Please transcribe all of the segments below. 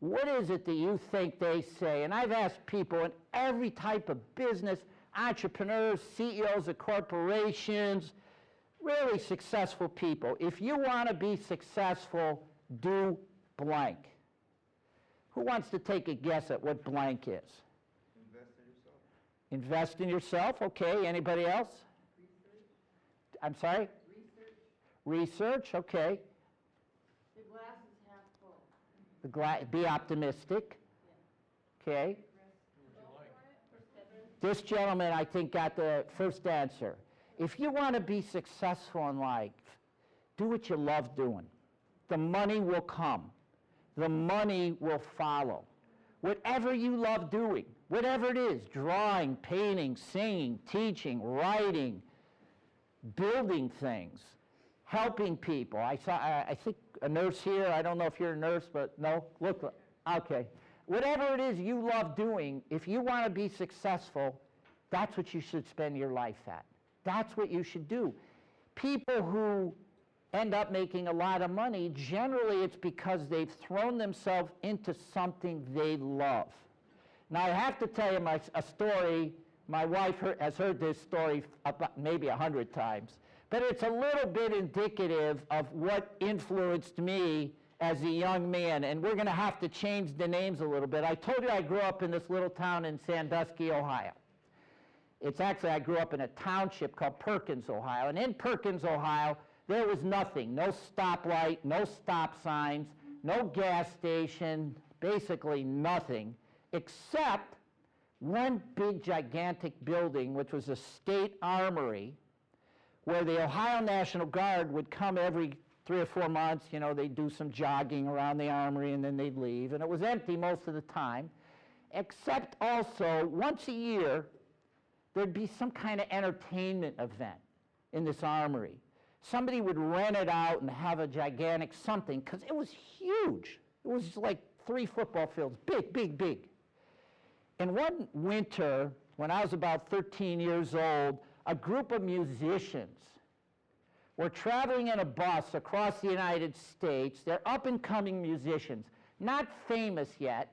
What is it that you think they say? And I've asked people in every type of business, entrepreneurs, CEOs of corporations, really successful people. If you want to be successful, do blank. Who wants to take a guess at what blank is? Invest in yourself. Invest in yourself, okay. Anybody else? Research. I'm sorry? Research. Research, okay. The glass is half full. Be optimistic, Yeah. okay. This gentleman, I think, got the first answer. If you want to be successful in life, do what you love doing. The money will come. The money will follow. Whatever you love doing, whatever it is, drawing, painting, singing, teaching, writing, building things, helping people. I think a nurse here, I don't know if you're a nurse, but no? Look, okay. Whatever it is you love doing, if you want to be successful, that's what you should spend your life at. That's what you should do. People who end up making a lot of money, generally it's because they've thrown themselves into something they love. Now I have to tell you a story. My wife has heard this story about maybe 100 times, but it's a little bit indicative of what influenced me as a young man, and we're going to have to change the names a little bit. I told you I grew up in this little town in Sandusky, Ohio. It's actually, I grew up in a township called Perkins, Ohio, and in Perkins, Ohio, there was nothing, no stoplight, no stop signs, no gas station, basically nothing, except one big gigantic building, which was a state armory, where the Ohio National Guard would come every 3 or 4 months. You know, they'd do some jogging around the armory and then they'd leave, and it was empty most of the time, except also once a year there'd be some kind of entertainment event in this armory. Somebody would rent it out and have a gigantic something, because it was huge. It was like 3 football fields, big, big, big. And one winter, when I was about 13 years old, a group of musicians were traveling in a bus across the United States. They're up-and-coming musicians, not famous yet,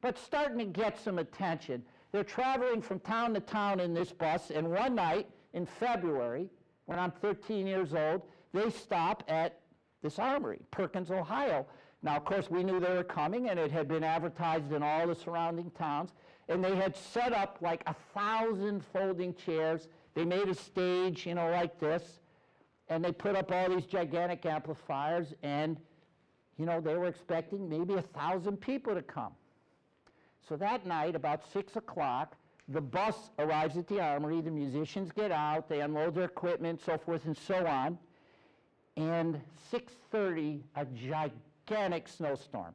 but starting to get some attention. They're traveling from town to town in this bus, and one night in February, when I'm 13 years old, they stop at this armory, Perkins, Ohio. Now, of course, we knew they were coming, and it had been advertised in all the surrounding towns, and they had set up like 1,000 folding chairs. They made a stage, you know, like this, and they put up all these gigantic amplifiers, and, you know, they were expecting maybe 1,000 people to come. So that night, about 6 o'clock, the bus arrives at the armory, the musicians get out, they unload their equipment, so forth and so on, and 6:30, a gigantic snowstorm.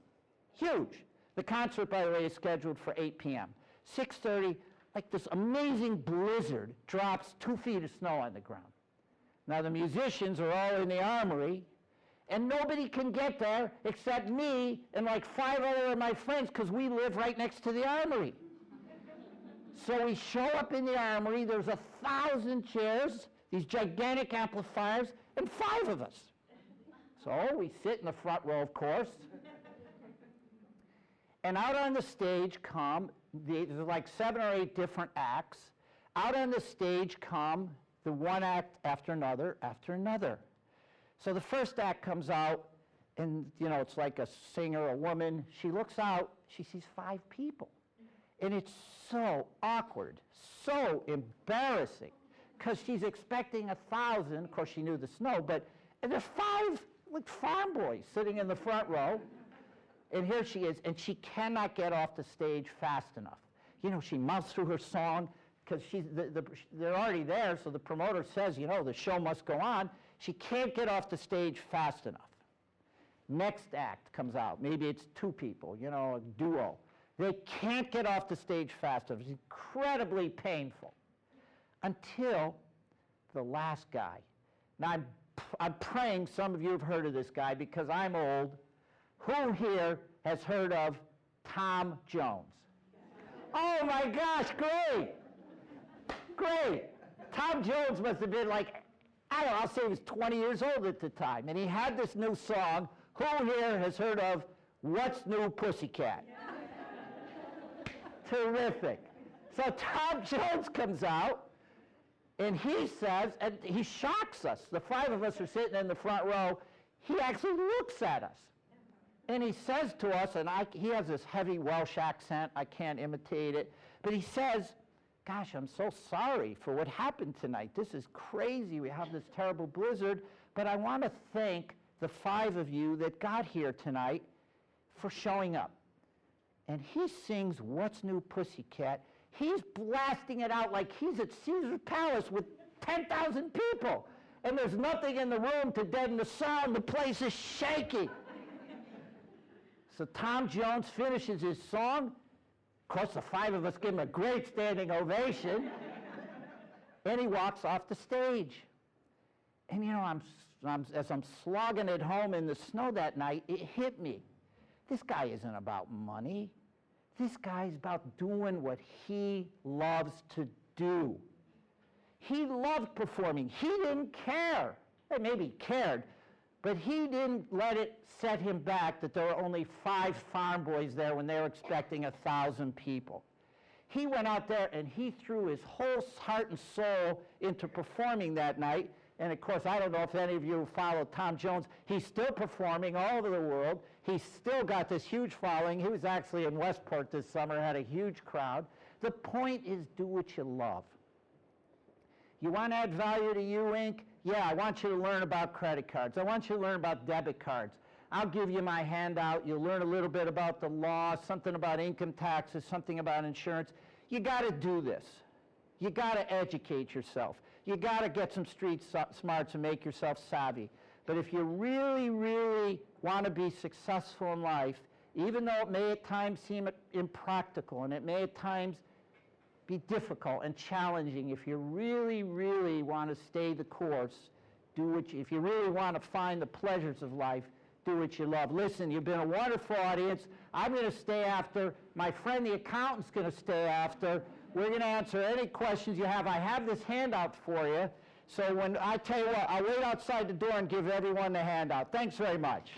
Huge. The concert, by the way, is scheduled for 8 p.m. 6:30, like this amazing blizzard drops 2 feet of snow on the ground. Now the musicians are all in the armory, and nobody can get there except me and like 5 other of my friends, because we live right next to the armory. So we show up in the armory, there's 1,000 chairs, these gigantic amplifiers, and 5 of us. So we sit in the front row, of course. And out on the stage come, there's like 7 or 8 different acts. Out on the stage come the one act after another after another. So the first act comes out, and you know, it's like a singer, a woman. She looks out, she sees 5 people. And it's so awkward, so embarrassing, because she's expecting 1,000. Of course, she knew the snow, but and there's 5 like farm boys sitting in the front row. And here she is, and she cannot get off the stage fast enough. You know, she mouths through her song, because they're already there, so the promoter says, you know, the show must go on. She can't get off the stage fast enough. Next act comes out. Maybe it's 2 people, you know, a duo. They can't get off the stage fast enough. It's incredibly painful. Until the last guy. Now, I'm praying some of you have heard of this guy, because I'm old. Who here has heard of Tom Jones? Oh my gosh, great! Great! Tom Jones must have been like, I don't know, I'll say he was 20 years old at the time, and he had this new song. Who here has heard of What's New Pussycat? Terrific. So Tom Jones comes out, and he says, and he shocks us. The five of us are sitting in the front row. He actually looks at us. And he says to us, and he has this heavy Welsh accent. I can't imitate it. But he says, gosh, I'm so sorry for what happened tonight. This is crazy. We have this terrible blizzard. But I want to thank the five of you that got here tonight for showing up. And he sings What's New Pussycat. He's blasting it out like he's at Caesar's Palace with 10,000 people. And there's nothing in the room to deaden the sound. The place is shaking. So Tom Jones finishes his song. Of course, the five of us give him a great standing ovation. And he walks off the stage. And you know, as I'm slogging it home in the snow that night, it hit me. This guy isn't about money. This guy's about doing what he loves to do. He loved performing. He didn't care. Well, maybe he cared, but he didn't let it set him back that there were only 5 farm boys there when they were expecting 1,000 people. He went out there and he threw his whole heart and soul into performing that night. And of course, I don't know if any of you follow Tom Jones. He's still performing all over the world. He's still got this huge following. He was actually in Westport this summer, had a huge crowd. The point is, do what you love. You want to add value to you, Inc.? Yeah, I want you to learn about credit cards. I want you to learn about debit cards. I'll give you my handout. You'll learn a little bit about the law, something about income taxes, something about insurance. You got to do this. You got to educate yourself. You got to get some street smarts and make yourself savvy. But if you really, really want to be successful in life, even though it may at times seem impractical and it may at times be difficult and challenging, if you really, really want to stay the course, if you really want to find the pleasures of life, do what you love. Listen, you've been a wonderful audience. I'm going to stay after. My friend the accountant's going to stay after. We're going to answer any questions you have. I have this handout for you. So when I tell you what, I'll wait outside the door and give everyone the handout. Thanks very much.